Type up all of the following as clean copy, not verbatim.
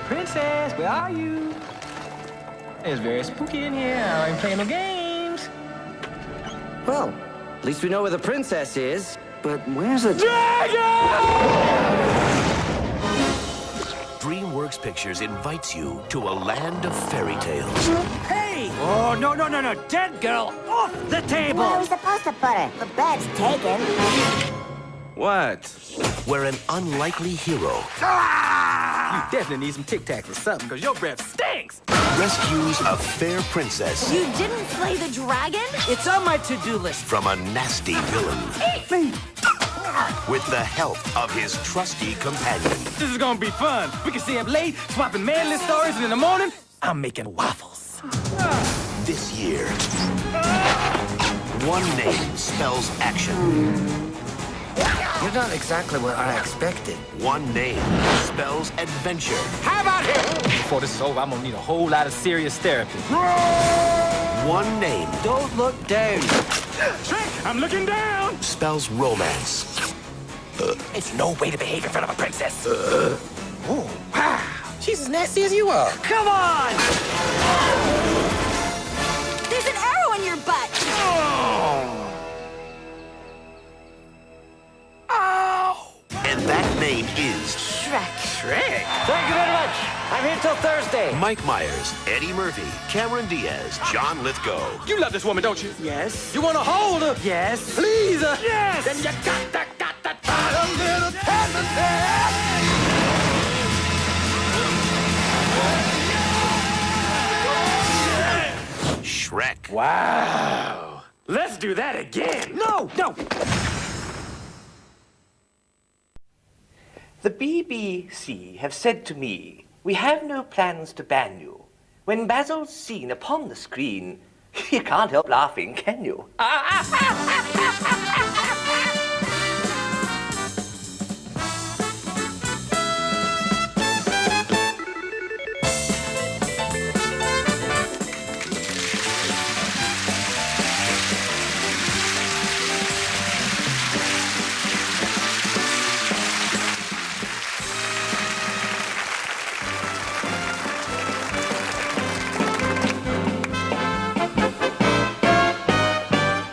Princess, where are you? It's very spooky in here. I ain't playing no games. Well, at least we know where the princess is. But where's the dragon? DreamWorks Pictures invites you to a land of fairy tales. Hey! Oh, no. Dead girl, off the table! Where are we supposed to put her? The bed's taken. What? Where an unlikely hero You definitely need some Tic Tacs or something, because your breath stinks. rescues a fair princess You didn't slay the dragon? It's on my to-do list. from a nasty villain Eat me! with the help of his trusty companion. This is gonna be fun. We can stay up late, swapping manly stories, and in the morning, I'm making waffles. This year, one name spells action. You're not exactly what I expected. One name spells adventure. How about him? Before this is over, I'm gonna need a whole lot of serious therapy. One name Don't look down. Trick, I'm looking down. spells romance. It's no way to behave in front of a princess. Oh, wow. She's as nasty as you are. Come on! There's an arrow in your butt! And that name is Shrek. Trick. Thank you very much. I'm here till Thursday. Mike Myers, Eddie Murphy, Cameron Diaz, John Lithgow. You love this woman, don't you? Yes. You wanna hold her? Yes. Please her? Yes. Then you got to try a little tenderness. Shrek. Wow. Let's do that again. No. The BBC have said to me, we have no plans to ban you. When Basil's seen upon the screen, you can't help laughing, can you?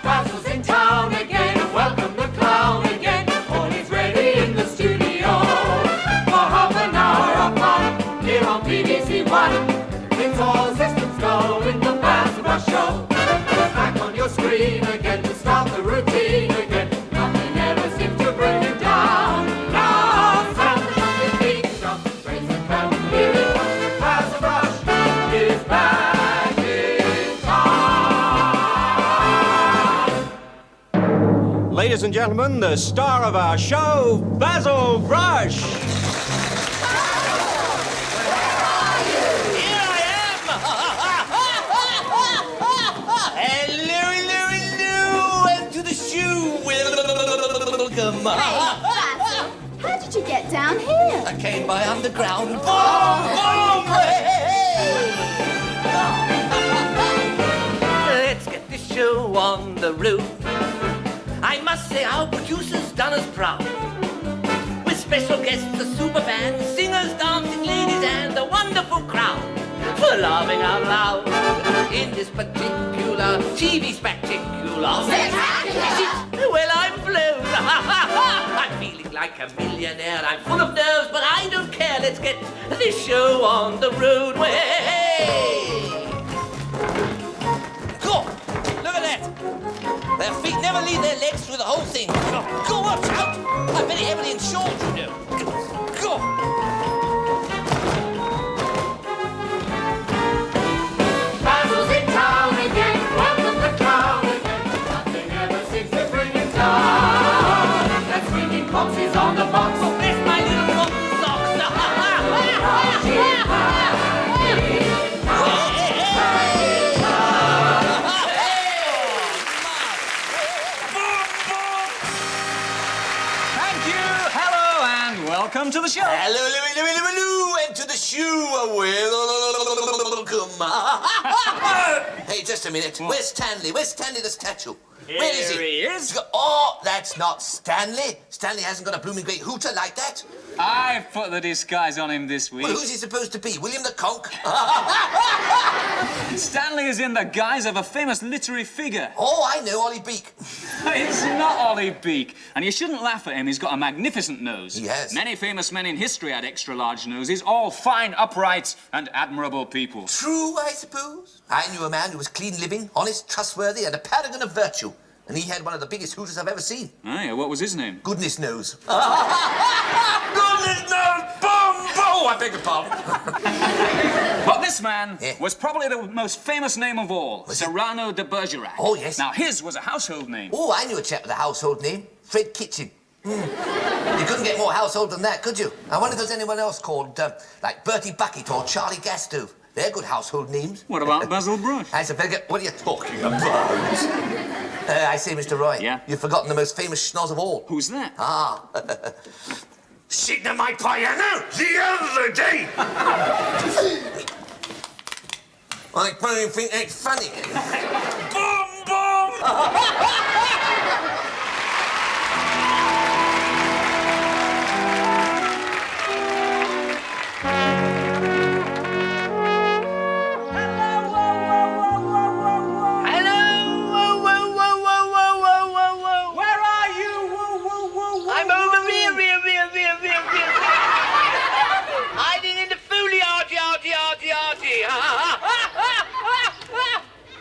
Basil's in town again, welcome the clown again. All is ready in the studio for half an hour of fun here on BBC One. It's all systems go in the Basil Brush show. It's back on your screen again to start the routine again. Nothing ever seems to bring you down. Now, sound the trumpet beat, jump, raise the crowd, here it comes. Basil Brush is back in town. Ladies and gentlemen, the star of our show, Basil Brush. Here I am! Hello, and to the shoe. Welcome. How did you get down here? I came by underground. Boom! Boom! Let's get this show on the roof. I must say our producer's done us proud. With special guests, a super band, singers, dancing ladies, and a wonderful crowd. For laughing out loud in this particular TV spectacular. Well, I'm blown. I'm feeling like a millionaire. I'm full of nerves, but I don't care. Let's get this show on the road. Hey! Go! Look at that! Their feet never leave their legs through the whole thing. Go, watch out! I'm very heavily insured, you know. Go! to the show. Hello, and to the shoe. Welcome. Hey, just a minute. Where's Stanley? Where's Stanley the statue? Where is he? Here he is. Oh, that's not Stanley. Stanley hasn't got a blooming great hooter like that. I put the disguise on him this week. Well, who's he supposed to be? William the Conk? Stanley is in the guise of a famous literary figure. Oh, I know, Ollie Beak. It's not Ollie Beak. And you shouldn't laugh at him. He's got a magnificent nose. He has. Many famous men in history had extra-large noses, all fine, upright, and admirable people. True, I suppose. I knew a man who was clean-living, honest, trustworthy, and a paragon of virtue. And he had one of the biggest hooters I've ever seen. Oh, yeah, what was his name? Goodness knows. Goodness knows. Boom, boom. I beg your pardon. But this man Yeah. was probably the most famous name of all, Was it? Cyrano de Bergerac. Oh, yes. Now, his was a household name. Oh, I knew a chap with a household name. Fred Kitchen. You couldn't get more household than that, could you? I wonder if there's anyone else called, like Bertie Bucket or Charlie Gastove. They're good household names. What about Basil Brush? I said, what are you talking about? I say, Mr. Roy. Yeah? You've forgotten the most famous schnoz of all. Who's that? Ah. Sitting at my piano the other day. I probably think that's funny. Boom, boom.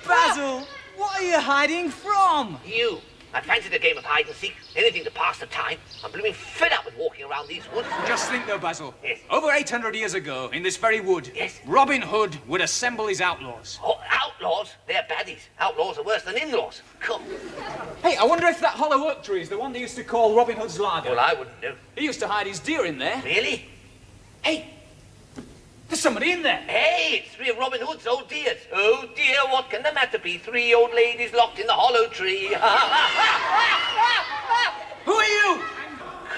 Basil, what are you hiding from? You. I fancied a game of hide and seek, anything to pass the time. I'm blooming fed up with walking around these woods. Just think though, Basil. Yes. Over 800 years ago, in this very wood, Yes. Robin Hood would assemble his outlaws. Oh, outlaws? They're baddies. Outlaws are worse than in-laws. Come. Hey, I wonder if that hollow oak tree is the one they used to call Robin Hood's larder. Well, I wouldn't know. He used to hide his deer in there. Really? Hey, there's somebody in there. Hey, it's 3 of Robin Hood's old dears. Oh dear, what can the matter be? 3 old ladies locked in the hollow tree. Who are you?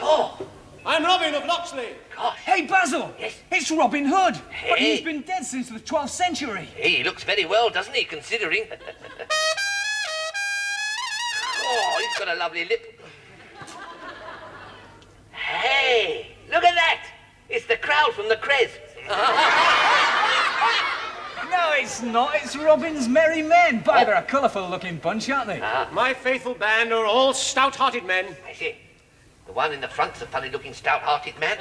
God. I'm Robin of Locksley. Gosh. Hey, Basil. Yes? It's Robin Hood. But Hey. he's been dead since the 12th century. Hey, he looks very well, doesn't he, considering? Oh, he's got a lovely lip. Hey, look at that. It's the crowd from the Crez. No, it's not. It's Robin's Merry Men. But they're a colourful-looking bunch, aren't they? My faithful band are all stout-hearted men. I see. The one in the front's a funny-looking, stout-hearted man.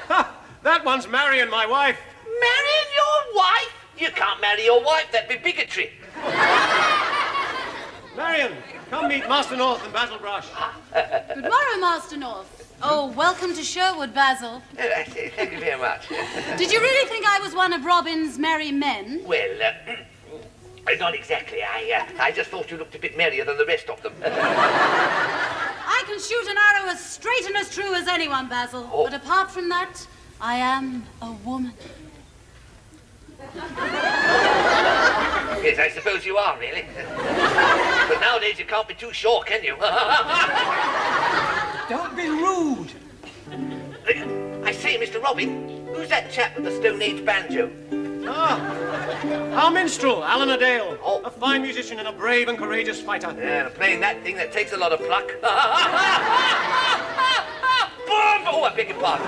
Ha! That one's Marion, my wife. Marrying your wife? You can't marry your wife. That'd be bigotry. Marion, come meet Master North and Basil Brush. Good morrow, Master North. Oh, welcome to Sherwood, Basil. I see. Thank you very much. Did you really think I was one of Robin's merry men? Well, not exactly. I just thought you looked a bit merrier than the rest of them. I can shoot an arrow as straight and as true as anyone, Basil. Oh. But apart from that, I am a woman. Yes, I suppose you are, really. But nowadays you can't be too sure, can you? Don't be rude. I say, Mr. Robin, who's that chap with the Stone Age banjo? Our minstrel, Alan Adale. Oh. A fine musician and a brave and courageous fighter. Yeah, playing that thing that takes a lot of pluck. Boom! Oh, I beg your pardon.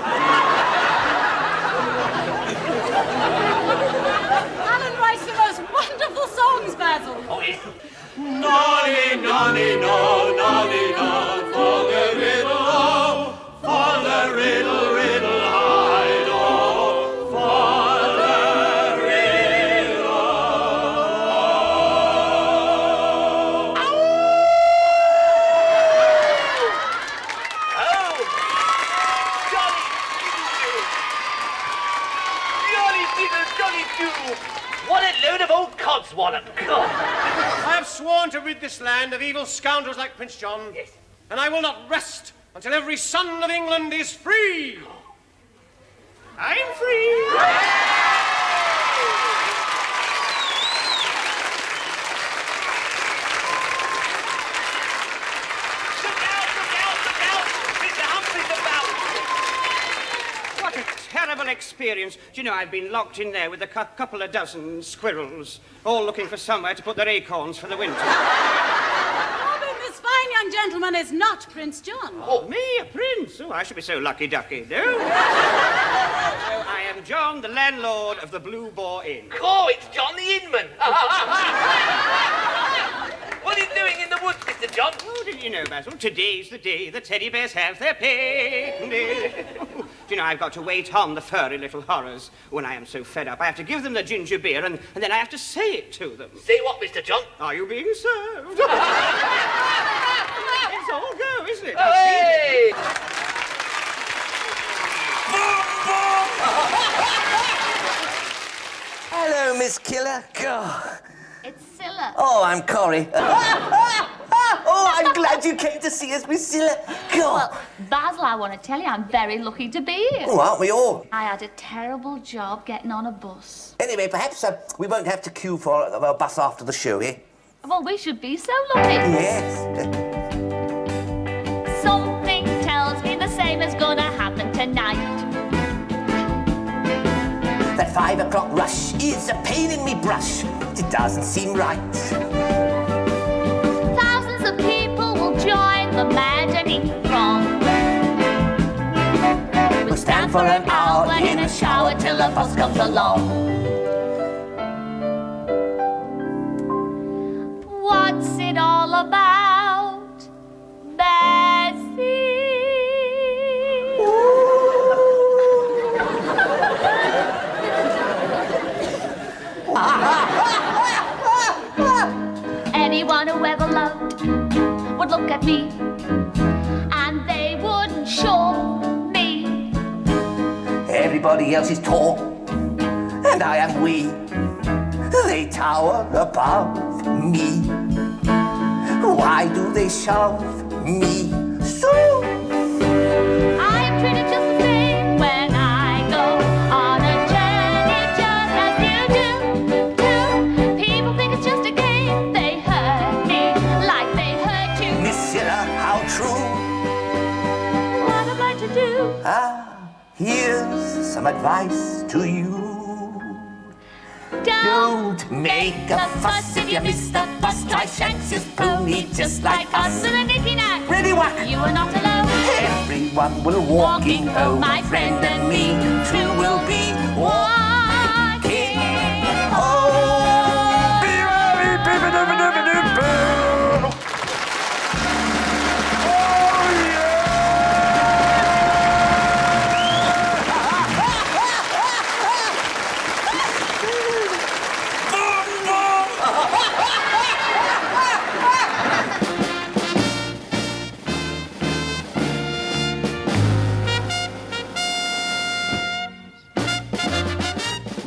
Alan writes the most wonderful songs, Basil. Oh, yes? Nonny, nonny, no, nonny, no, for the riddle, oh, for the riddle, riddle, hide, oh, for the riddle, oh. Oh! Jolly diddle, jolly do! What a load of old codswallop! God. I have sworn to rid this land of evil scoundrels like Prince John. Yes. And I will not rest until every son of England is free. I'm free. Look out, look out, look out! Mr. Humphrey's about! terrible experience. Do you know, I've been locked in there with a couple of dozen squirrels, all looking for somewhere to put their acorns for the winter. Robin, this fine young gentleman is not Prince John. Oh, me, a prince? Oh, I should be so lucky-ducky, no? No, I am John, the landlord of the Blue Boar Inn. Oh, it's John the Inman. What are you doing in the woods, Mr. John? Oh, didn't you know, Basil? Today's the day the teddy bears have their picnic. Do you know, I've got to wait on the furry little horrors. When I am so fed up, I have to give them the ginger beer, and then I have to say it to them. Say what, Mr. John? Are you being served? It's all go, isn't it? Hey! Hello, Miss Killer. God. It's Scylla. Oh, I'm Corey. Oh, I'm glad you came to see us, Miss Scylla. God. Well, Basil, I want to tell you, I'm very lucky to be here. Oh, aren't we all? I had a terrible job getting on a bus. Anyway, perhaps we won't have to queue for a bus after the show, eh? Well, we should be so lucky. Yes. Something tells me the same is gonna happen tonight. That 5 o'clock rush is a pain in me brush. It doesn't seem right. Thousands of people will join the maddening throng. We'll stand for an hour in a shower till the bus comes along. What's it all about, Basil? Anyone who ever loved would look at me and they wouldn't show me. Everybody else is tall, and I am wee. They tower above me. Why do they shove me so? I'm treated just the same when I go on a journey, just as you do, too. People think it's just a game. They hurt me like they hurt you. Miss Scylla, how true. What am I to do? Here's some advice to you. Don't make a fuss if you miss the bus. Try Shanks's pony just like us. Ready, whack! You are not alone. Everyone will walking home. My friend and me too will be walking home.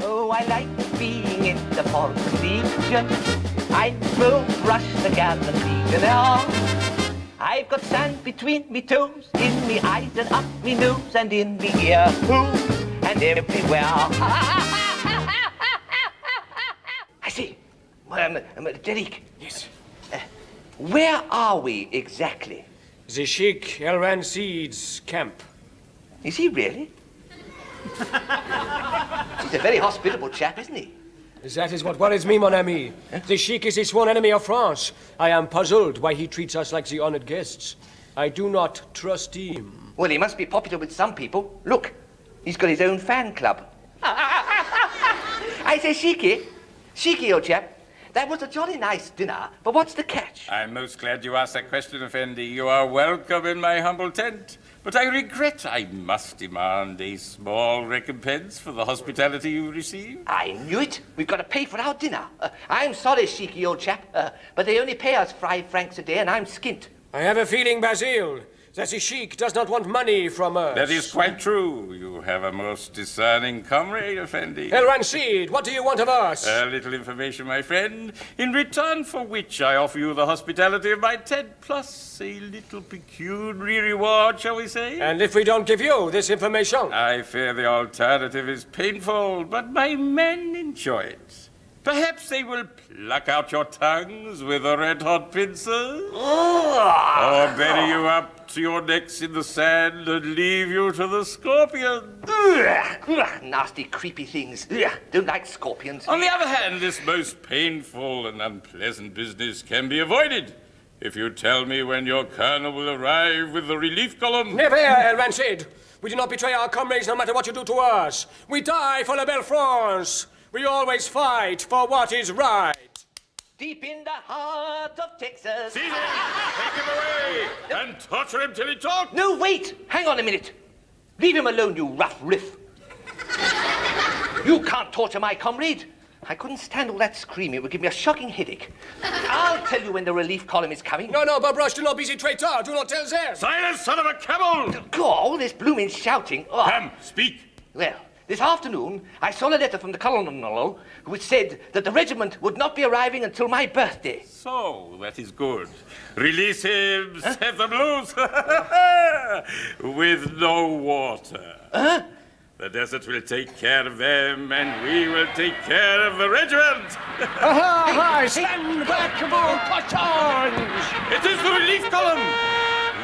Oh, I like being in the Falcon Legion. I will brush the Gallant Legionnaire. I've got sand between me toes, in me eyes and up me nose, and in me ear, and everywhere. I see. Derek. Yes. Where are we exactly? The Sheikh Elran Seed's camp. Is he really? He's a very hospitable chap, isn't he? That is what worries me, mon ami. The Sheikh is the sworn enemy of France. I am puzzled why he treats us like the honored guests. I do not trust him. Well, he must be popular with some people. Look, he's got his own fan club. I say, Sheiky, old chap, that was a jolly nice dinner, but what's the catch? I'm most glad you asked that question, Effendi. You are welcome in my humble tent. But I regret I must demand a small recompense for the hospitality you received. I knew it. We've got to pay for our dinner. I'm sorry, Sheiky, old chap, but they only pay us 5 francs a day, and I'm skint. I have a feeling, Basil, that the Sheikh does not want money from us. That is quite true. You have a most discerning comrade, Effendi. El Rancid, what do you want of us? A little information, my friend, in return for which I offer you the hospitality of my tent, plus a little pecuniary reward, shall we say? And if we don't give you this information? I fear the alternative is painful, but my men enjoy it. Perhaps they will pluck out your tongues with a red-hot pincers? Or bury you up to your necks in the sand and leave you to the scorpions. Ugh, nasty, creepy things. Ugh, don't like scorpions. On the other hand, this most painful and unpleasant business can be avoided if you tell me when your colonel will arrive with the relief column. Never, El Rancid. We do not betray our comrades no matter what you do to us. We die for la belle France. We always fight for what is right. Deep in the heart of Texas. Seize him! Take him away! And torture him till he talks! No, wait! Hang on a minute. Leave him alone, you rough riff. You can't torture my comrade. I couldn't stand all that screaming. It would give me a shocking headache. I'll tell you when the relief column is coming. No, Brush, do not be the traitor. Do not tell them. Silence, son of a camel! God, all this blooming shouting. Oh. Ham, speak. Well, this afternoon, I saw a letter from the colonel which said that the regiment would not be arriving until my birthday. So, that is good. Release him, set them loose. With no water. Huh? The desert will take care of them, and we will take care of the regiment. Aha! Stand back, It is the relief column.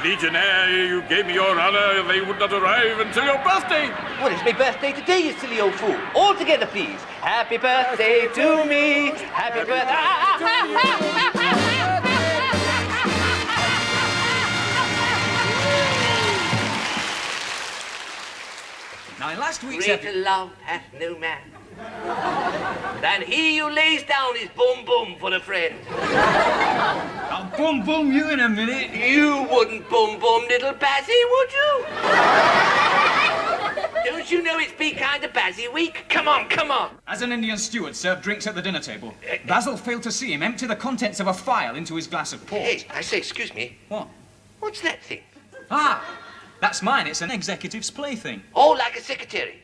Legionnaire, you gave me your honor. They would not arrive until your birthday. Well, it's my birthday today, you silly old fool. All together, please. Happy birthday to me. Happy birthday. Now, in last week's Greater love hath no man than he who lays down his bum for a friend. I'll bum you in a minute. You wouldn't bum little Bazzy, would you? Don't you know it's Be Kind to Bazzy week? Come on. As an Indian steward served drinks at the dinner table, Basil failed to see him empty the contents of a phial into his glass of port. Hey, I say, excuse me. What? What's that thing? Ah, that's mine. It's an executive's plaything. Oh, like a secretary.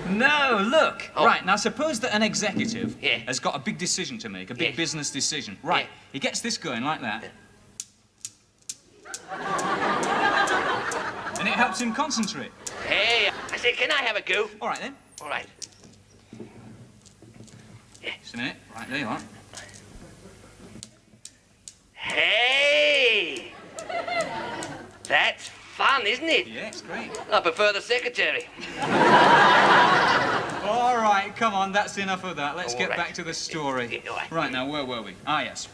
No, look. Oh. Right, now suppose that an executive Yeah. has got a big decision to make, a big Yes. business decision. Right, Yeah. he gets this going like that. And it helps him concentrate. Hey, I say, can I have a go? All right, then. All right. Just a minute. Right, there you are. Hey! That's fun, isn't it? Yeah, it's great. I prefer the secretary. All right, come on, that's enough of that. Let's All get right. back to the story. Yeah, all right. Right, now, where were we? Ah, yes.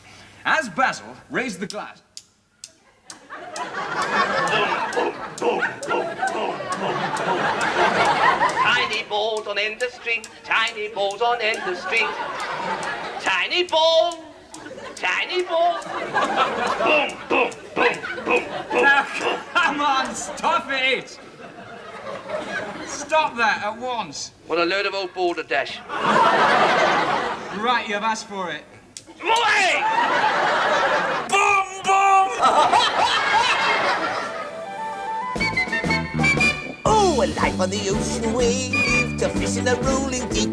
As Basil raised the glass... Tiny balls on end of string, tiny balls on end of string. Tiny balls, tiny balls. Boom. Now, come on, stop it! Stop that at once. What a load of old balderdash. Right, you've asked for it. Away! Oh, a life on the ocean wave, to fish in a rolling deep.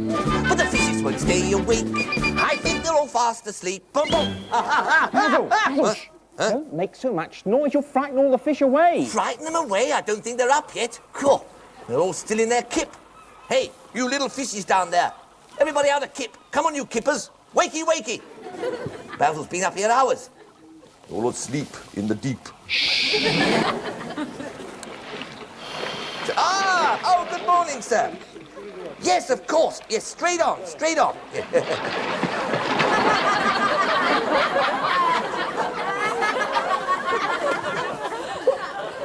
But the fishes won't stay awake. I think they're all fast asleep. Boom, boom. Basil, don't make so much noise. You'll frighten all the fish away. Frighten them away? I don't think they're up yet. Cool. They're all still in their kip. Hey, you little fishes down there. Everybody out of kip. Come on, you kippers. Wakey. Basil's been up here hours. All asleep in the deep. Oh, good morning, sir. Yes, of course. Yes, straight on.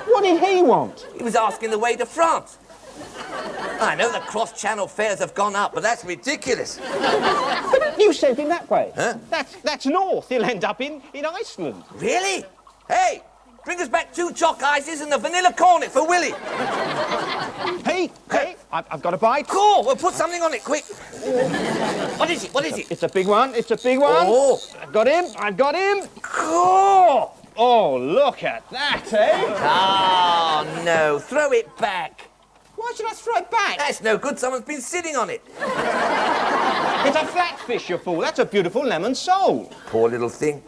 What did he want? He was asking the way to France. I know the cross-channel fares have gone up, but that's ridiculous. But you sent him that way. Huh? That's north. He'll end up in Iceland. Really? Hey, bring us back 2 chalk ices and a vanilla cornet for Willie. Hey, I've got a bite. Cool, we'll put something on it, quick. What is it? It's a big one. Oh. I've got him. Cool. Oh, look at that, eh? Oh, no, throw it back. Why should I throw it back? That's no good, someone's been sitting on it. It's a flatfish, you fool. That's a beautiful lemon sole. Poor little thing.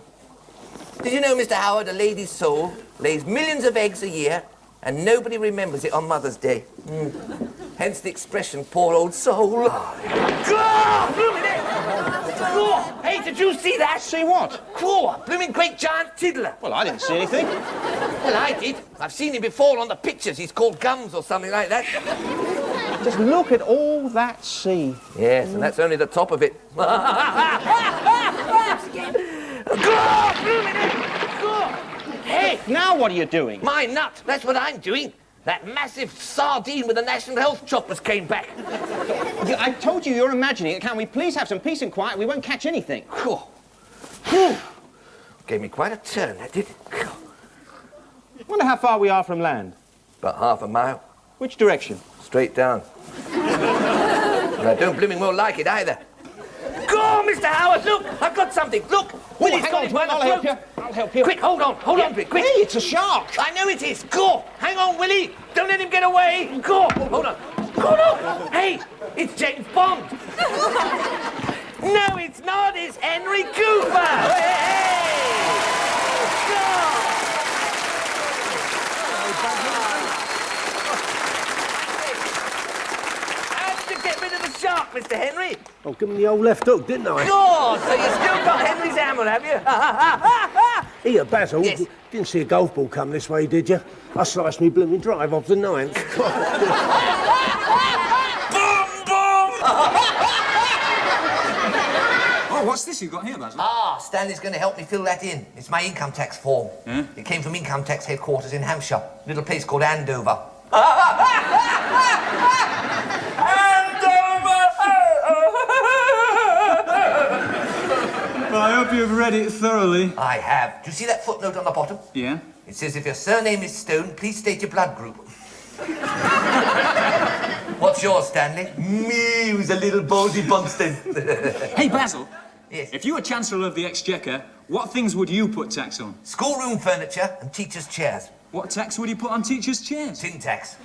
Did you know, Mr. Howard, a lady's soul lays millions of eggs a year and nobody remembers it on Mother's Day? Hence the expression, poor old soul. Cool. Hey, did you see that? See what? Cool. A blooming great giant tiddler. Well, I didn't see anything. Well, I did. I've seen him before on the pictures. He's called Gums or something like that. Just look at all that sea. Yes, and that's only the top of it. Go! Blooming it! Go! Hey! Now what are you doing? My nut. That's what I'm doing. That massive sardine with the National Health choppers came back. I told you you're imagining it. Can we please have some peace and quiet? We won't catch anything. Cool. Whew. Gave me quite a turn, that did. Wonder how far we are from land. About half a mile. Which direction? Straight down. And I don't blooming well like it either. Go, Mr. Howard, look! I've got something. Look! Willie's got it by the throat. I'll help you. Quick, hold on to it, quick. Hey, it's a shark. I know it is. Go! Hang on, Willie! Don't let him get away! Go! Hold on. Go, look! Hey, it's James Bond! No, it's not. It's Henry Cooper! Hey! Go! Get rid of the shark, Mr. Henry. Oh, give me the old left hook, didn't I? God, so you still got Henry's hammer, have you? Here, Basil, Yes. didn't see a golf ball come this way, did you? I sliced me blooming drive off the 9th. Oh, what's this you've got here, Basil? Ah, Stanley's going to help me fill that in. It's my income tax form. Yeah? It came from income tax headquarters in Hampshire, a little place called Andover. Well, I hope you've read it thoroughly. I have. Do you see that footnote on the bottom? Yeah? It says, if your surname is Stone, please state your blood group. What's yours, Stanley? Me, who's a little baldy Bunston. Hey, Basil. Yes? If you were Chancellor of the Exchequer, what things would you put tax on? Schoolroom furniture and teachers' chairs. What tax would you put on teachers' chairs? Tin tax. Tin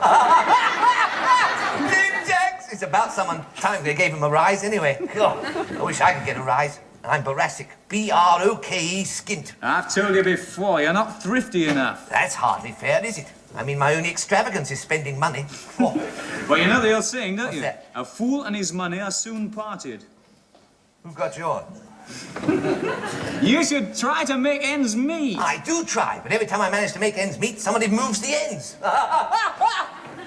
tax! It's about time they gave him a rise anyway. God, I wish I could get a rise. I'm Boracic. B-R-O-K-E, skint. I've told you before, you're not thrifty enough. That's hardly fair, is it? I mean, my only extravagance is spending money. Oh. Well, you know the old saying, don't What's you? that? A fool and his money are soon parted. Who got yours? You should try to make ends meet. I do try, but every time I manage to make ends meet, somebody moves the ends.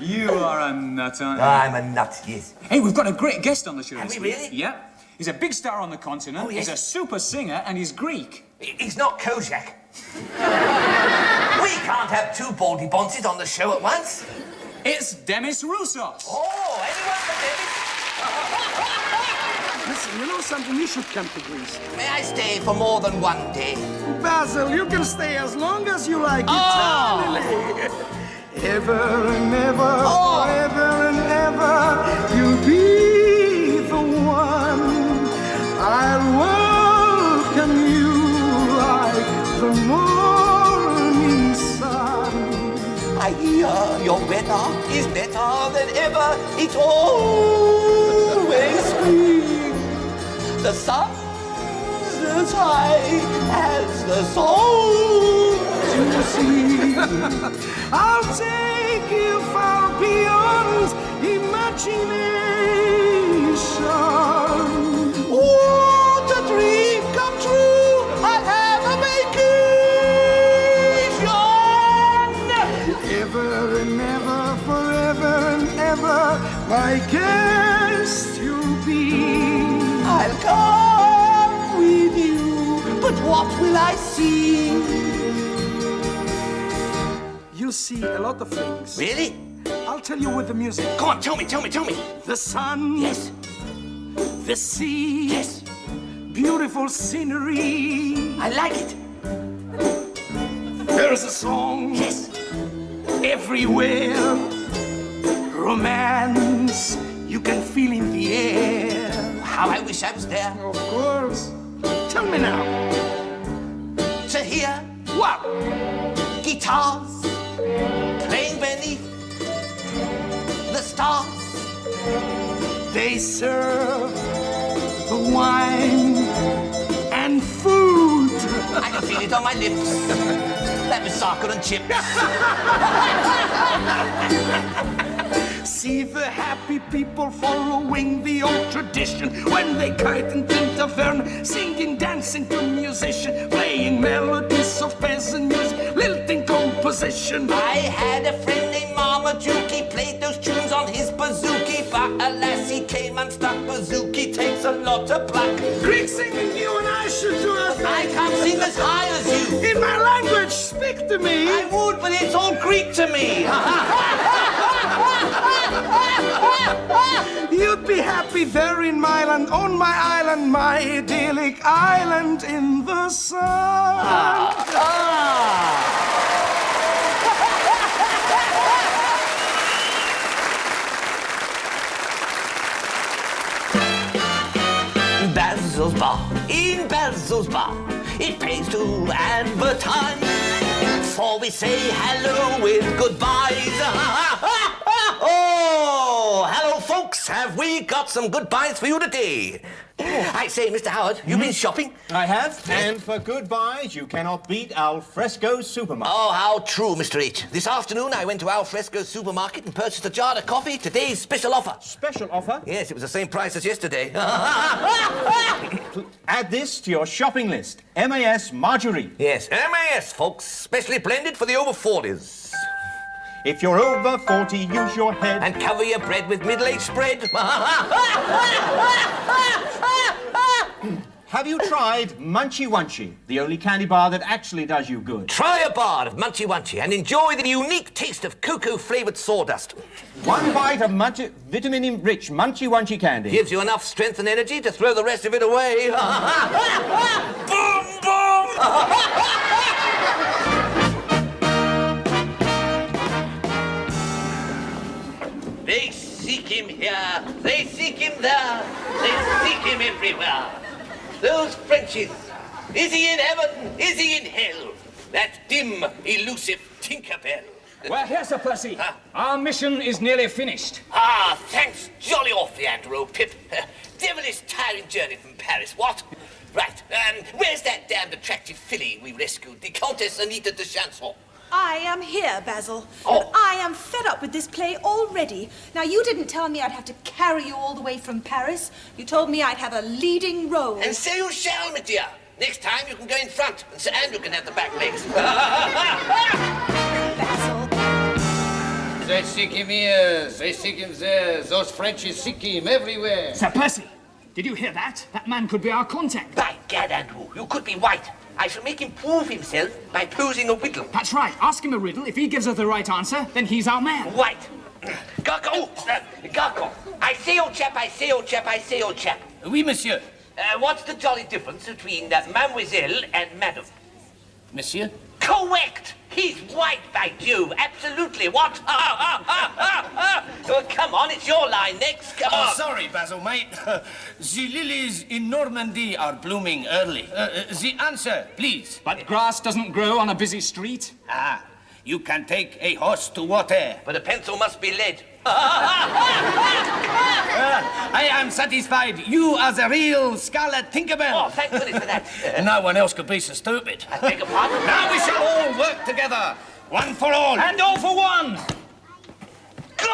You are a nut, aren't you? I'm a nut, yes. Hey, we've got a great guest on the show Have this we week. really? Yep. He's a big star on the continent. Oh, yes. He's a super singer, and he's Greek. He's not Kojak. We can't have two baldy bonces on the show at once. It's Demis Roussos. Oh, anyone for Demis? Listen, you know something? You should come to Greece. May I stay for more than one day? Basil, you can stay as long as you like. Oh. Eternally. Ever and ever, forever and ever, you'll be the one. I'll welcome you like the morning sun. I hear your weather is better than ever. It's always spring. The sun's as high as the soul to see. I'll take you far beyond imagination. Oh, the dream come true. I'll have a vacation. Ever and ever, forever and ever, my guest you'll be. I'll come with you, but what will I see? You see a lot of things. Really? I'll tell you with the music. Go on, tell me. The sun. Yes. The sea. Yes. Beautiful scenery. I like it. There's a song. Yes. Everywhere. Romance you can feel in the air. How I wish I was there. Of course. Tell me now. To hear What? guitars playing beneath the stars. They serve the wine and food. I can feel it on my lips. That was soccer and chips. see the happy people following the old tradition when they kite and tintavern, singing, dancing to musician, playing melodies of peasant music, lilting composition. I had a friend named Mama Duke. He played those tunes on his bouzouki, but alas, he came unstuck. Bouzouki takes a lot of pluck. Greek singing, you and I should do a thing. I can't sing as high as you. In my language, speak to me. I would, but it's all Greek to me. You'd be happy there in my land, on my island, my idyllic island in the sun. Basil's Bar, in Basil's Bar, it pays to advertise. For we say hello with goodbyes. Oh, hello, folks. Have we got some goodbyes for you today? I say, Mr. Howard, you've been shopping? I have, and for goodbyes, you cannot beat Al Fresco Supermarket. Oh, how true, Mr. H. This afternoon, I went to Al Fresco Supermarket and purchased a jar of coffee. Today's special offer. Special offer? Yes, it was the same price as yesterday. Add this to your shopping list. MAS Margarine. Yes, MAS, folks. Specially blended for the over 40s. If you're over 40, use your head. And cover your bread with middle-aged spread. Have you tried Munchy Wunchy, the only candy bar that actually does you good? Try a bar of Munchy Wunchy and enjoy the unique taste of cocoa-flavoured sawdust. One bite of vitamin-rich Munchy Wunchy candy gives you enough strength and energy to throw the rest of it away. Boom, boom! They seek him here, they seek him there, they seek him everywhere. Those Frenchies, is he in heaven, is he in hell? That dim, elusive Tinkerbell. Well, here, Sir Percy. Our mission is nearly finished. Ah, thanks jolly awfully, Andrew Pip. Devilish tiring journey from Paris, what? Right, where's that damned attractive filly we rescued, the Countess Anita de Champsaur? I am here, Basil. Oh. I am fed up with this play already. Now, you didn't tell me I'd have to carry you all the way from Paris. You told me I'd have a leading role. And so you shall, my dear. Next time you can go in front, and Sir Andrew can have the back legs. Basil. They seek him here, they seek him there. Those Frenchies seek him everywhere. Sir Percy, did you hear that? That man could be our contact. By gad, Andrew, you could be white. I shall make him prove himself by posing a riddle. That's right. Ask him a riddle. If he gives us the right answer, then he's our man. White. Garco! Garco! I say, old chap, I say, old chap, I say, old chap. Oui, monsieur. What's the jolly difference between mademoiselle and madame? Monsieur? Correct! He's white, by Jove. Absolutely. What? Oh, come on, it's your line next. Come on. Sorry, Basil, mate. The lilies in Normandy are blooming early. The answer, please. But grass doesn't grow on a busy street. Ah, you can take a horse to water. But a pencil must be lead. I am satisfied. You are the real Scarlet Tinkerbell. Oh, thank goodness for that. No one else could be so stupid. I beg your pardon? Now we shall all work together. One for all. And all for one. Go!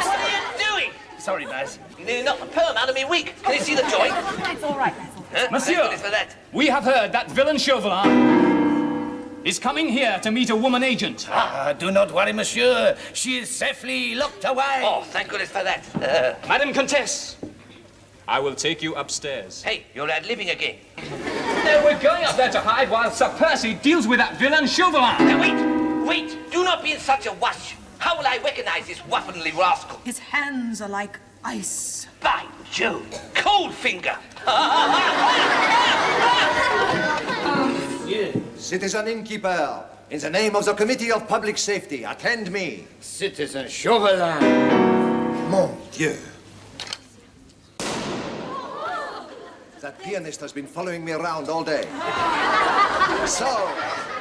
What are you doing? Sorry, Baz. You nearly knocked the perm out of me wig. Can you see the joint? It's all right, Basil. Huh? Monsieur, Thank goodness for that. we have heard that villain Chauvelin is coming here to meet a woman agent. Do not worry, monsieur. She is safely locked away. Oh, thank goodness for that. Madam Comtesse, I will take you upstairs. Hey, you're ad-libbing again. No, we're going up there to hide while Sir Percy deals with that villain Chauvelin. Now, wait. Do not be in such a rush. How will I recognize this weaponly rascal? His hands are like ice. By Jove, cold finger. Citizen Innkeeper, in the name of the Committee of Public Safety, attend me. Citizen Chauvelin. Mon Dieu. That pianist has been following me around all day. So,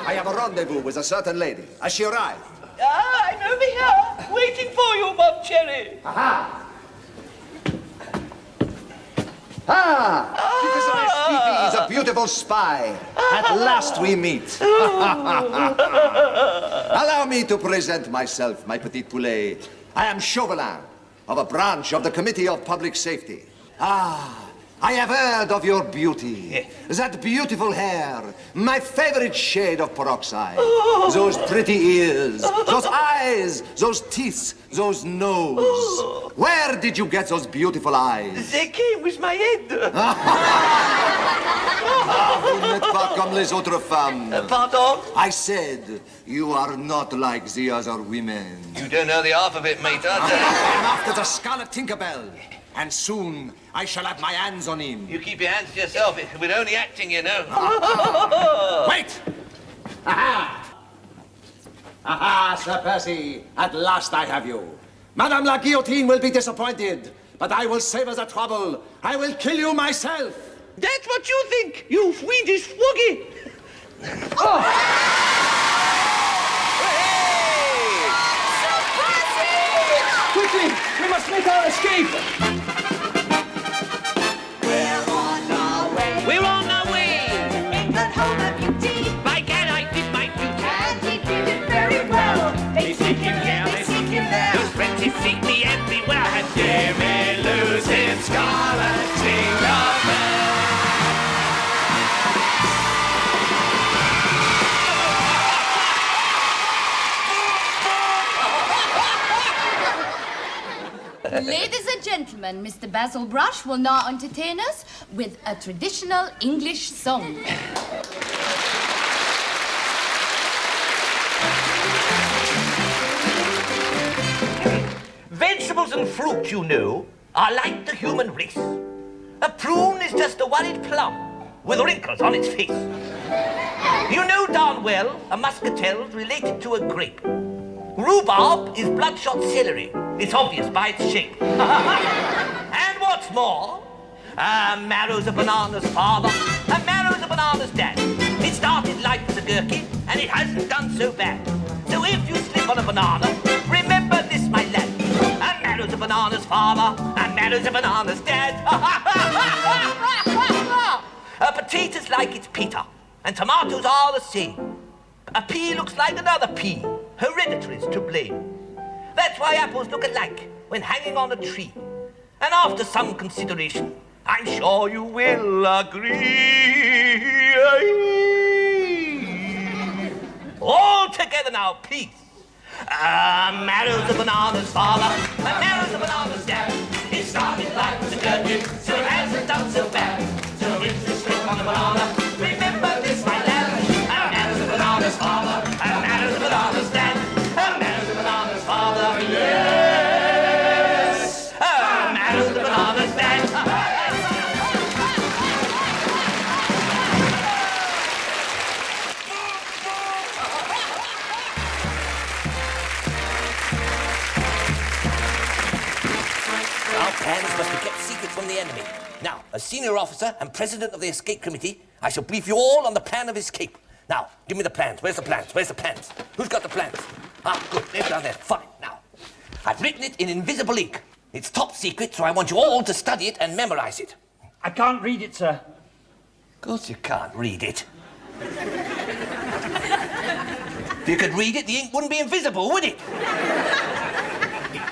I have a rendezvous with a certain lady. Has she arrived? I'm over here, waiting for you, Bob Cherry. Aha! Citizen Stiffy is a beautiful spy. At last we meet. Allow me to present myself, my petit poulet. I am Chauvelin, of a branch of the Committee of Public Safety. I have heard of your beauty. That beautiful hair, my favorite shade of peroxide. Those pretty ears, those eyes, those teeth, those nose. Where did you get those beautiful eyes? They came with my head. Vous n'êtes pas comme les autres femmes. Pardon? I said, you are not like the other women. You don't know the half of it, mate. I am after the Scarlet Tinkerbell. And soon I shall have my hands on him. You keep your hands to yourself. We're only acting, you know. Wait! Aha! Aha, Sir Percy. At last I have you. Madame la Guillotine will be disappointed, but I will save her the trouble. I will kill you myself. That's what you think, you Swedish swoggy. Quickly! We must make our escape! We're on our way. England, home of beauty. By God, I did my duty. And he did it very well. They seek him here, they seek him there. Those Frenchies seek me everywhere. And Jimmy losing Scarlet Tinkerbell. Ladies and gentlemen, Mr. Basil Brush will now entertain us with a traditional English song. Vegetables and fruit, you know, are like the human race. A prune is just a worried plum with wrinkles on its face. You know darn well a muscatel's related to a grape. Rhubarb is bloodshot celery. It's obvious by its shape. And what's more, a marrow's a banana's father, a marrow's a banana's dad. It started life as a gherkin, and it hasn't done so bad. So if you slip on a banana, remember this, my lad. A marrow's a banana's father, a marrow's a banana's dad. A potato's like its Peter, and tomatoes are the same. A pea looks like another pea. Hereditary's to blame. That's why apples look alike when hanging on a tree. And after some consideration, I'm sure you will agree. All together now, please. A marrow's a banana's father, a marrow's a banana's dad. It started life as a gherkin, so it hasn't done so bad. So if you slip on the banana, remember this, my lad. A marrow's a banana's father, a marrow's a banana's dad. A marrow's a banana's father, yes. A marrow's a banana's dad. Our plans must be kept secret from the enemy. Now, as senior officer and president of the escape committee, I shall brief you all on the plan of escape. Now, give me the plans. Where's the plans? Where's the plans? Who's got the plans? Ah, good. They're down there. Fine. Now, I've written it in invisible ink. It's top secret, so I want you all to study it and memorize it. I can't read it, sir. Of course you can't read it. If you could read it, the ink wouldn't be invisible, would it?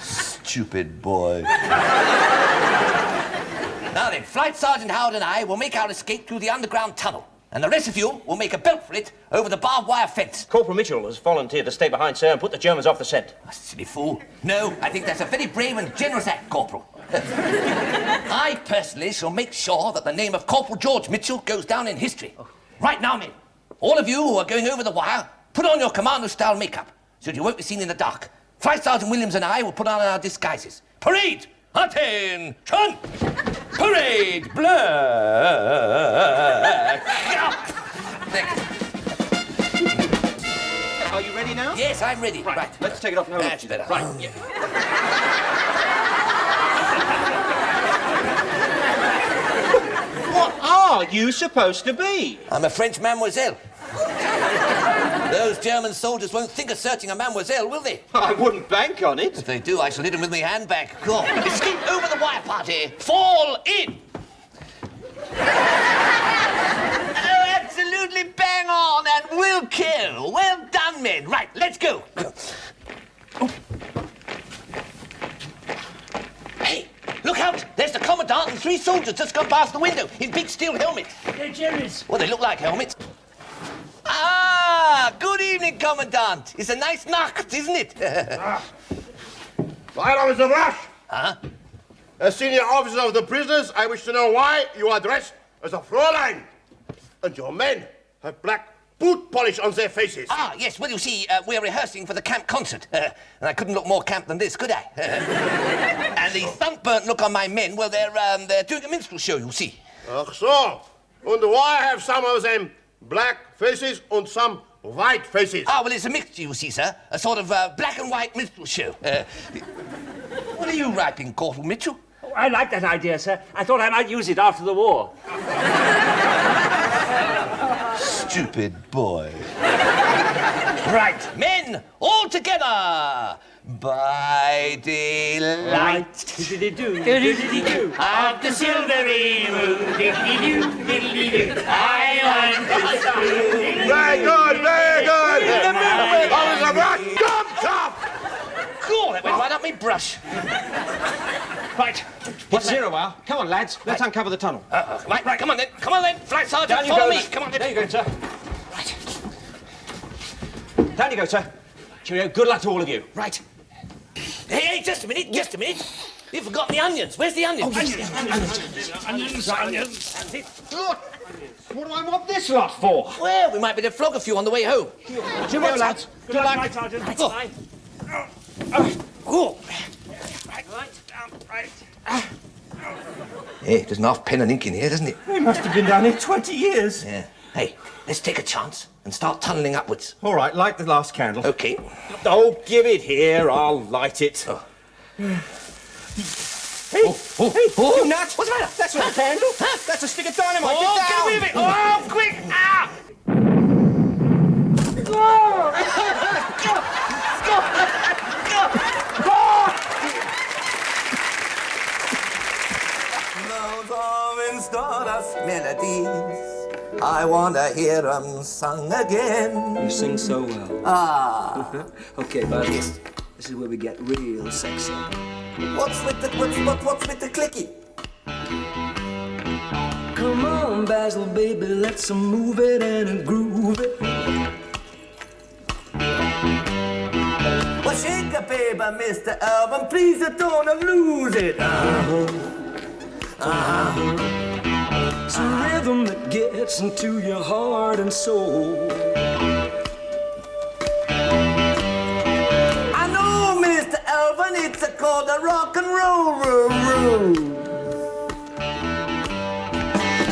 Stupid boy. Now then, Flight Sergeant Howard and I will make our escape through the underground tunnel. And the rest of you will make a belt for it over the barbed wire fence. Corporal Mitchell has volunteered to stay behind, sir, and put the Germans off the scent. A silly fool. No, I think that's a very brave and generous act, Corporal. I personally shall make sure that the name of Corporal George Mitchell goes down in history. Right now, men, all of you who are going over the wire, put on your commando-style makeup so that you won't be seen in the dark. Flight Sergeant Williams and I will put on our disguises. Parade! Attention! Parade! Black! Are you ready now? Yes, I'm ready. Right. Let's take it off now. That's better. Right. What are you supposed to be? I'm a French mademoiselle. Those German soldiers won't think of searching a mademoiselle, will they? I wouldn't bank on it. If they do, I shall hit them with my handbag. Go on. Escape over the wire party. Fall in! Oh, absolutely absolutely bang on and will kill. Well done, men. Right, let's go. Hey, look out. There's the Commandant and 3 soldiers just gone past the window in big steel helmets. They're Jerry's. Well, they look like helmets. Ah, good evening, Commandant. It's a nice Nacht, isn't it? Right, Officer Brush. Huh? As senior officer of the prisoners, I wish to know why you are dressed as a Fräulein. And your men have black boot polish on their faces. Ah, yes. Well, you see, we're rehearsing for the camp concert. And I couldn't look more camp than this, could I? And the sunburnt look on my men, well, they're doing a minstrel show, you see. Ach so. And why have some of them black faces and some white faces? Ah, well, it's a mixture, you see, sir. A sort of black and white minstrel show. What are you writing, Corporal Mitchell? Oh, I like that idea, sir. I thought I might use it after the war. Stupid boy. Right, men, all together. By daylight, diddly-doo, diddly-doo, of the silvery moon, diddly-doo, diddly-doo, I want to school. Very good, very good. Officer Brush, come! Cool, that went right up my brush. Right, it's 0 hour. Come on, lads, let's uncover the tunnel. Right, come on then, Flight Sergeant, Down you follow go. me. Come on then. There you go, sir. Right. Down you go, sir. Cheerio, good luck to all of you. Right. Hey, just a minute. You've forgotten the onions. Where's the onions? Onions. Look, what do I want this lot for? Well, we might be to flog a few on the way home. Cheerio, lads. Good luck. Right, Sergeant. Right. Bye. Oh. Right. Hey, there's enough pen and ink in here, doesn't it? We must have been down here 20 years. Yeah. Hey, let's take a chance and start tunnelling upwards. All right, light the last candle. OK. Oh, give it here. I'll light it. Oh. Hey, you nut! What's the matter? That's not a candle. Huh? That's a stick of dynamite. Oh, get down! get away with it! Oh, quick! Ah! Those orange stardust melodies, I want to hear them sung again. You sing so well. Ah. Okay, bud. Yes. This is where we get real sexy. What's with the clicky? Come on, Basil, baby, let's move it and groove it. Well, shake a baby, Mr. Alvin, please don't lose it. It's a rhythm that gets into your heart and soul. I know, Mr. Alvin, it's called a rock and roll.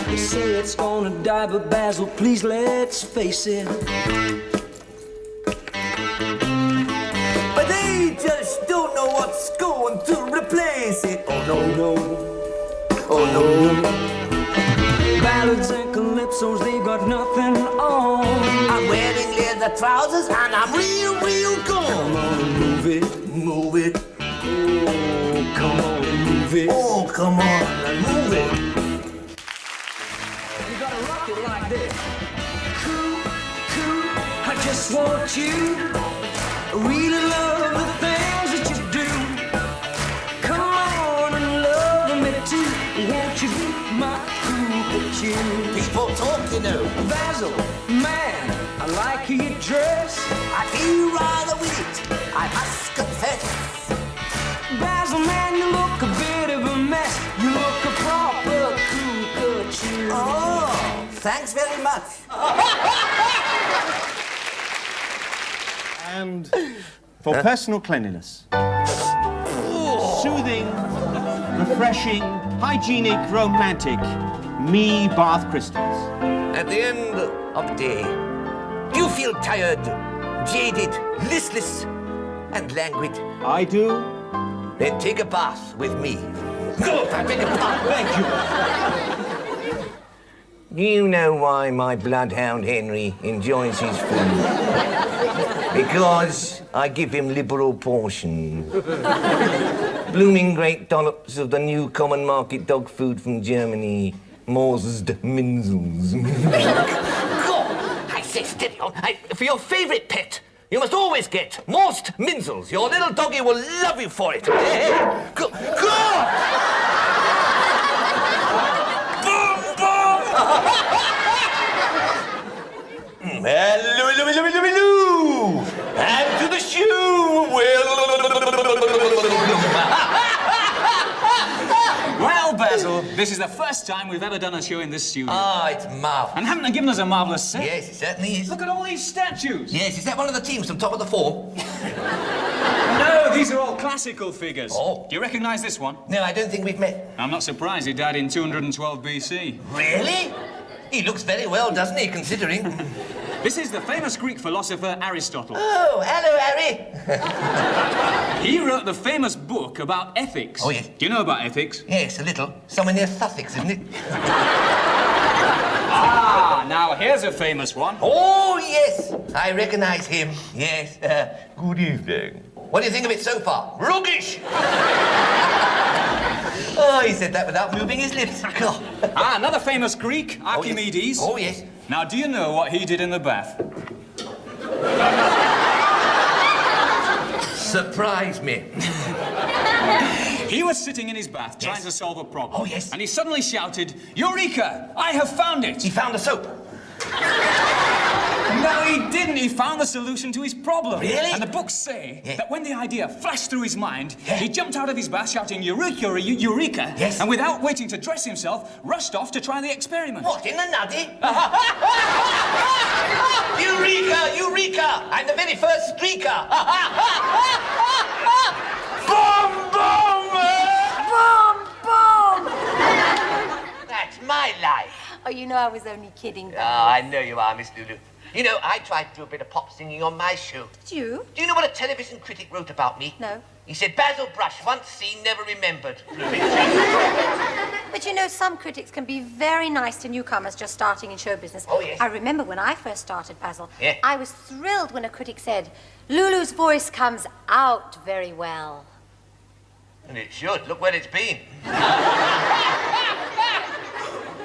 They say it's gonna die, but Basil, please let's face it. But they just don't know what's going to replace it. Oh no. Ballads and calypsos, they've got nothing on. I'm wearing leather trousers and I'm real gone. Come on and move it. Oh, come on and move it. Oh, come on and move it. You gotta rock it like this. Cool, I just want you to really love the things that you do. Come on and love me too. Won't you be my cool tune? People talk, you know. Basil, man, I like how you dress. I feel rather with it, I must confess. Basil, man, you look a bit of a mess. You look a proper cool tune. Oh, thanks very much. And for personal cleanliness. Soothing, refreshing, hygienic, romantic, me bath crystals. At the end of the day, do you feel tired, jaded, listless, and languid? I do. Then take a bath with me. Good, I beg your pardon. Thank you. Do you know why my bloodhound Henry enjoys his food? Because I give him liberal portions. Blooming great dollops of the new common market dog food from Germany. Morsed Minzels. for your favourite pet, you must always get Most Minzels. Your little doggy will love you for it. Go! Boom, boom! Hello. And to the shoe. Well, Basil, this is the first time we've ever done a show in this studio. Ah, it's marvellous. And haven't they given us a marvellous set? Yes, it certainly is. Look at all these statues. Yes, is that one of the teams from top of the form? No, these are all classical figures. Oh. Do you recognise this one? No, I don't think we've met. I'm not surprised. He died in 212 BC. Really? He looks very well, doesn't he, considering? This is the famous Greek philosopher Aristotle. Oh, hello, Harry. He wrote the famous book about ethics. Oh, yes. Do you know about ethics? Yes, a little. Somewhere near Sussex, isn't it? Ah, now here's a famous one. Oh, yes. I recognise him. Yes. Good evening. What do you think of it so far? Ruggish! Oh, he said that without moving his lips. Ah, another famous Greek, Archimedes. Oh, yes. Now, do you know what he did in the bath? Surprise me. He was sitting in his bath trying to solve a problem. Oh, yes. And he suddenly shouted, "Eureka! I have found it!" He found the soap. No, he didn't. He found the solution to his problem. Really? And the books say that when the idea flashed through his mind, he jumped out of his bath shouting, "Eureka! Eureka!" Yes. And without waiting to dress himself, rushed off to try the experiment. What, in the nutty? Eureka! Eureka! I'm the very first streaker! Boom! Boom! Boom! Boom! That's my life. Oh, you know I was only kidding. Oh, I know you are, Miss Lulu. You know, I tried to do a bit of pop singing on my show. Did you? Do you know what a television critic wrote about me? No. He said, Basil Brush, once seen, never remembered. But you know, some critics can be very nice to newcomers just starting in show business. Oh, yes. I remember when I first started, Basil. Yeah. I was thrilled when a critic said, "Lulu's voice comes out very well." And it should. Look where it's been.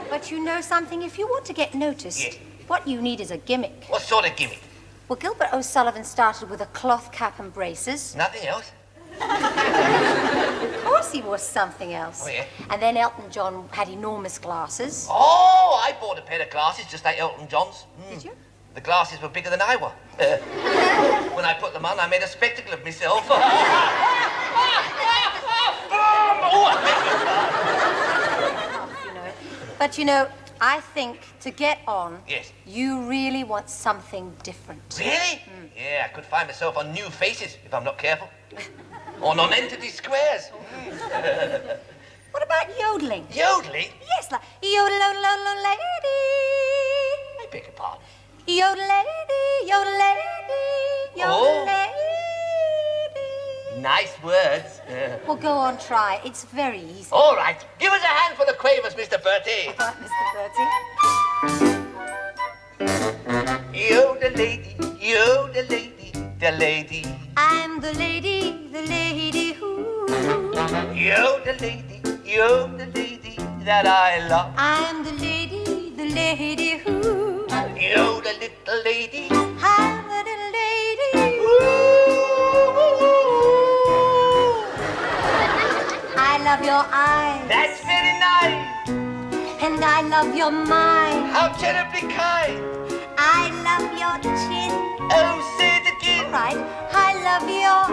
But you know something? If you want to get noticed, Yes. what you need is a gimmick. What sort of gimmick? Well, Gilbert O'Sullivan started with a cloth cap and braces. Nothing else? Of course he wore something else. Oh, yeah? And then Elton John had enormous glasses. Oh, I bought a pair of glasses just like Elton John's. Did you? The glasses were bigger than I were. When I put them on, I made a spectacle of myself. But you know, I think to get on, Yes. you really want something different. Really? Yeah, I could find myself on New Faces if I'm not careful. Or non-entity squares. What about yodeling? Yodeling? Yes, like yodel, lady. I beg your pardon. Yodel, lady, yodel, lady. Nice words. Well, go on, try. It's very easy. All right. Give us a hand for the quavers, Mr. Bertie. All right, Mr. Bertie. You're the lady, you're the lady, the lady. I'm the lady who. You're the lady that I love. I'm the lady who. You're the little lady. I'm the little lady. I love your eyes. That's very nice. And I love your mind. How terribly kind. I love your chin. Oh, say it again. All right. I love your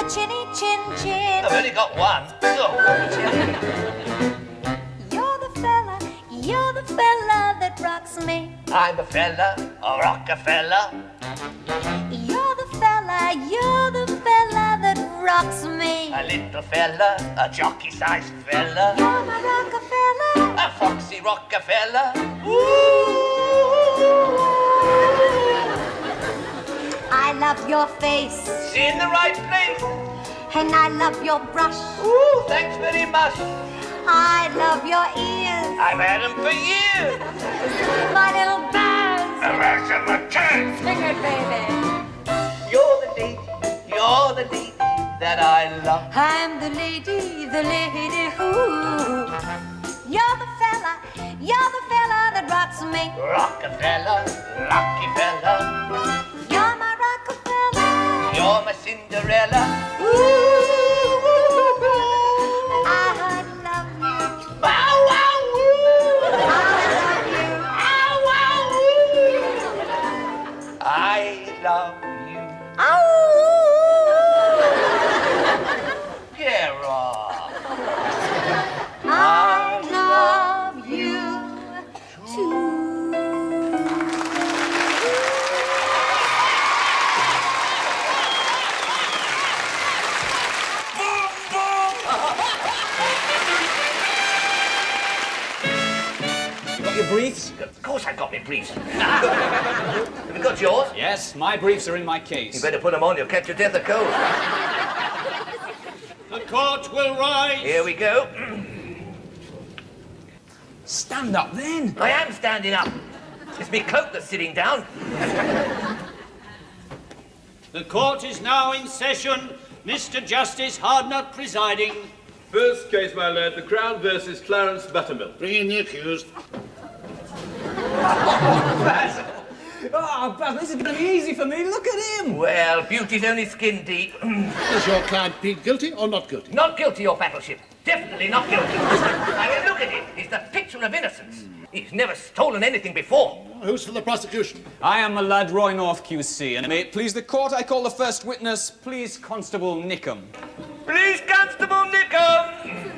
chinny chin chin. I've only got one. So. You're the fella that rocks me. I'm a fella, a Rockefeller. You're the fella that rocks me. A little fella, a jockey-sized fella. You're my Rockefeller. A foxy Rockefeller. I love your face. It's in the right place. And I love your brush. Ooh, thanks very much. I love your ears. I've had them for years. My little birds. The rest of the turn. Sing it, baby. You're the lady that I love. I'm the lady who. You're the fella that rocks me. Rockefeller, lucky fella. You're my Rockefeller. You're my Cinderella. I love you. Bow wow woo. I love you. Ow wow woo. I love you. Ow. Get off. I love you too. You got your briefs? Of course I got my briefs. Have you got yours? Yes, my briefs are in my case. You better put them on, you'll catch your death of cold. The court will rise. Here we go. Stand up then. I am standing up. It's me cloak that's sitting down. The court is now in session. Mr. Justice Hardnut presiding. First case, my lord, the Crown versus Clarence Buttermilk. Bring in the accused. Basil. Oh, Basil, this is going to be easy for me. Look at him. Well, beauty's only skin deep. Is your client plead guilty or not guilty? Not guilty, your battleship. Definitely not guilty. I mean, look at him. He's the picture of innocence. He's never stolen anything before. Who's for the prosecution? I am my lad Roy North QC, and may it please the court, I call the first witness, please Constable Nickham. Please, Constable Nickham.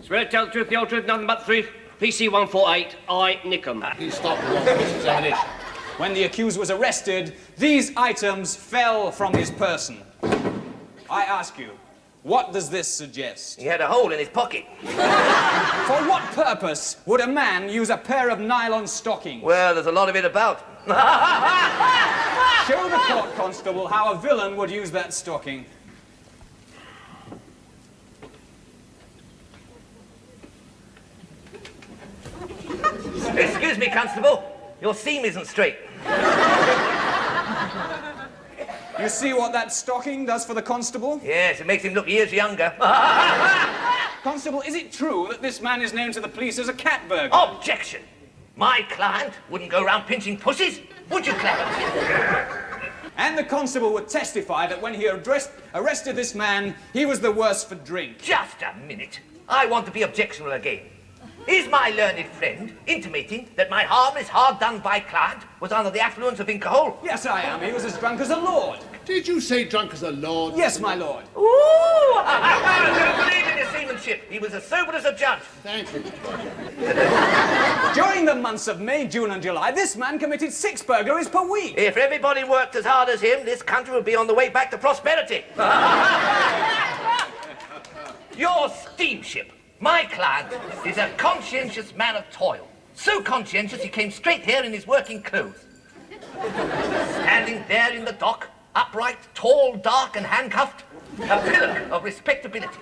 Swear to tell the truth, the whole truth, nothing but the truth. PC 148, I, Nickham. Please stop the examination. When the accused was arrested, these items fell from his person. I ask you, what does this suggest? He had a hole in his pocket. For what purpose would a man use a pair of nylon stockings? Well, there's a lot of it about. Show the court, Constable, how a villain would use that stocking. Excuse me, Constable. Your seam isn't straight. You see what that stocking does for the constable? Yes, it makes him look years younger. Constable, is it true that this man is known to the police as a cat burglar? Objection! My client wouldn't go around pinching pussies, would you, Clarence? And the constable would testify that when he arrested this man, he was the worse for drink. Just a minute. I want to be objectionable again. Is my learned friend intimating that my harmless, hard-done-by client was under the affluence of alcohol? Yes, I am. He was as drunk as a lord. Did you say drunk as a lord? Yes, my lord. Ooh! I don't believe in his seamanship. He was as sober as a judge. Thank you. During the months of May, June, and July, this man committed 6 burglaries per week. If everybody worked as hard as him, this country would be on the way back to prosperity. Your steamship. My client is a conscientious man of toil. So conscientious he came straight here in his working clothes. Standing there in the dock, upright, tall, dark, and handcuffed, a pillar of respectability.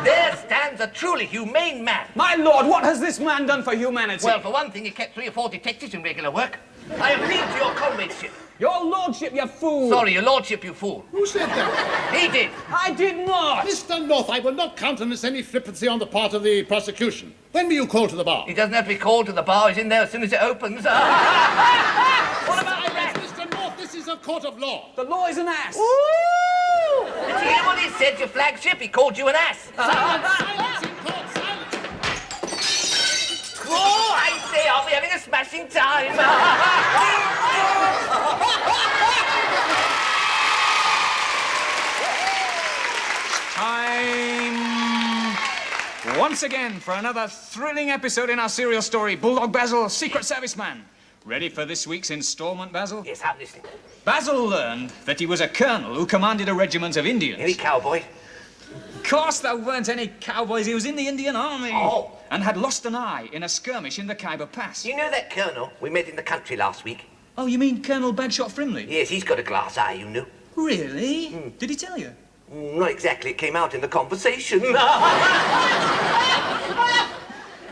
There stands a truly humane man. My lord, what has this man done for humanity? Well, for one thing, he kept 3 or 4 detectives in regular work. I appeal to your comradeship. Your lordship, you fool! Sorry, your lordship, you fool. Who said that? He did. I did not! Mr. North, I will not countenance any flippancy on the part of the prosecution. When were you called to the bar? He doesn't have to be called to the bar. He's in there as soon as it opens. What about Mr. North, this is a court of law. The law is an ass. Ooh! Did you hear what he said, your flagship? He called you an ass. Silence in court, silence. Oh, I say, I'll be having a smashing time. Time once again for another thrilling episode in our serial story, Bulldog Basil, Secret Service Man. Ready for this week's installment, Basil? Yes, I'm listening. Basil learned that he was a colonel who commanded a regiment of Indians. Any cowboy? Of course there weren't any cowboys. He was in the Indian Army. Oh. And had lost an eye in a skirmish in the Khyber Pass. You know that colonel we met in the country last week? Oh, you mean Colonel Bagshot Frimley? Yes, he's got a glass eye, you know. Really? Did he tell you? Not exactly. It came out in the conversation.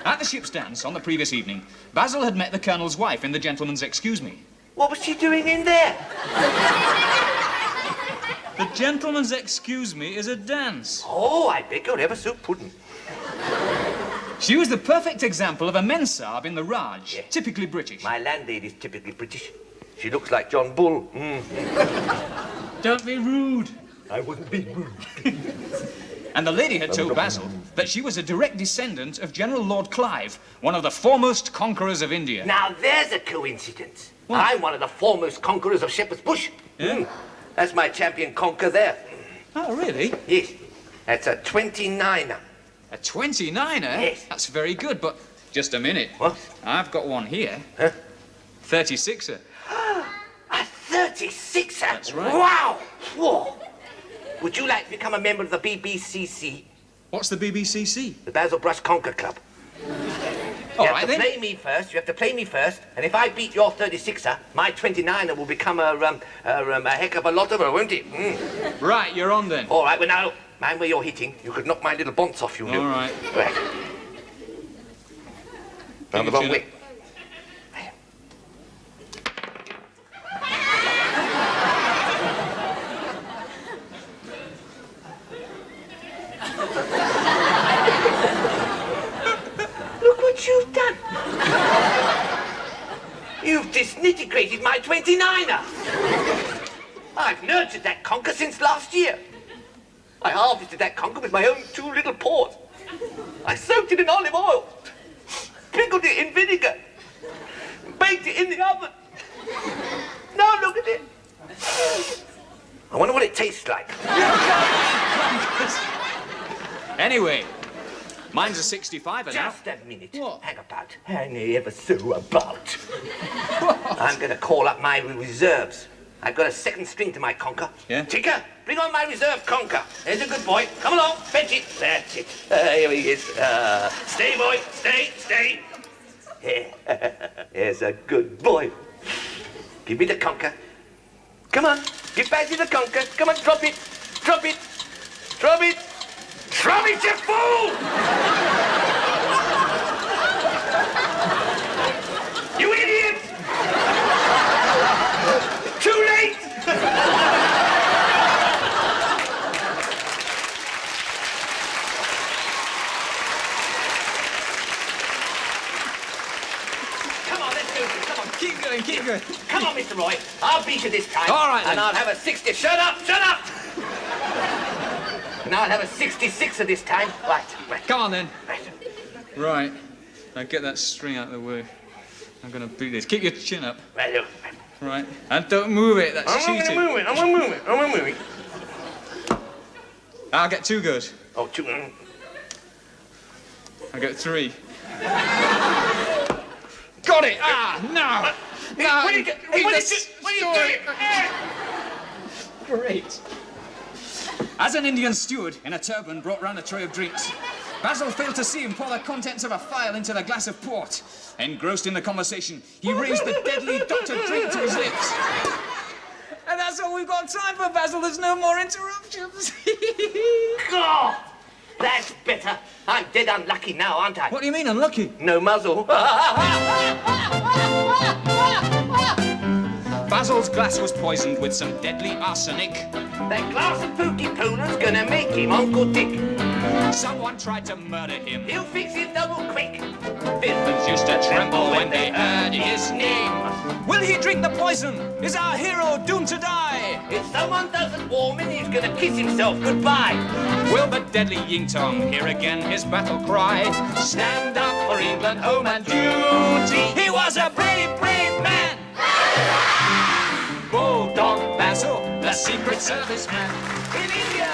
At the ship's dance on the previous evening, Basil had met the Colonel's wife in the gentleman's excuse me. What was she doing in there? The gentleman's excuse me is a dance. Oh, I beg your ever so pudding. She was the perfect example of a mensab in the Raj, typically British. My landlady's typically British. She looks like John Bull. Don't be rude. I wasn't being rude. And the lady had told Basil that she was a direct descendant of General Lord Clive, one of the foremost conquerors of India. Now, there's a coincidence. I'm one of the foremost conquerors of Shepherd's Bush. Yeah? That's my champion conquer there. Oh, really? Yes. That's a 29er. A 29er? Yes. That's very good, but just a minute. What? I've got one here. Huh? 36er. A 36er? That's right. Wow! Whoa! Would you like to become a member of the BBCC? What's the BBCC? The Basil Brush Conquer Club. All you right, have to then. play me first. You have to play me first. And if I beat your 36er, my 29er will become a heck of a lot of her, won't it? Right, you're on then. All right, well, now, mind where you're hitting. You could knock my little bonce off, you know. All right. Right. Round the wrong way. Look what you've done. You've disintegrated my 29er. I've nurtured that conker since last year. I harvested that conker with my own 2 little paws. I soaked it in olive oil, pickled it in vinegar, baked it in the oven. Now look at it. I wonder what it tastes like. Anyway, mine's a 65er now. Just a minute. What? Hang about. Hang ever so about. I'm going to call up my reserves. I've got a second string to my conker. Yeah? Tinker, bring on my reserve conker. There's a good boy. Come along, fetch it. That's it. Here he is. Stay, boy. Stay. Here. Here's a good boy. Give me the conker. Come on. Give Basil the conker. Come on, drop it. Drop it, you fool! You idiot! Too late! Come on, let's do this. Come on. Keep going. Come on, Mr. Roy. I'll beat you this time. All right, then. And I'll have a 60. Shut up! And I'll have a 66er this time. Right. Come on, then. Right. Right. Now get that string out of the way. I'm going to beat this. Keep your chin up. Right, look. Right. And don't move it. That's cheating. I'm gonna move it. I'll get 2 good. Oh, 2. I'll get 3. Got it! No! What are you doing? Great. As an Indian steward in a turban brought round a tray of drinks, Basil failed to see him pour the contents of a phial into the glass of port. Engrossed in the conversation, he raised the deadly doctored drink to his lips. And that's all we've got time for, Basil. There's no more interruptions. God, that's better. I'm dead unlucky now, aren't I? What do you mean, unlucky? No muzzle. Basil's glass was poisoned with some deadly arsenic. That glass of pookie pooler's gonna make him Uncle Dick. Someone tried to murder him. He'll fix it double quick. Villains used to tremble when they heard his name. Will he drink the poison? Is our hero doomed to die? If someone doesn't warm him, he's gonna kiss himself goodbye. Will the deadly Ying Tong hear again his battle cry? Stand up for England, home and duty. He was a brave, brave man. Bulldog Basil, the Secret Service man. In India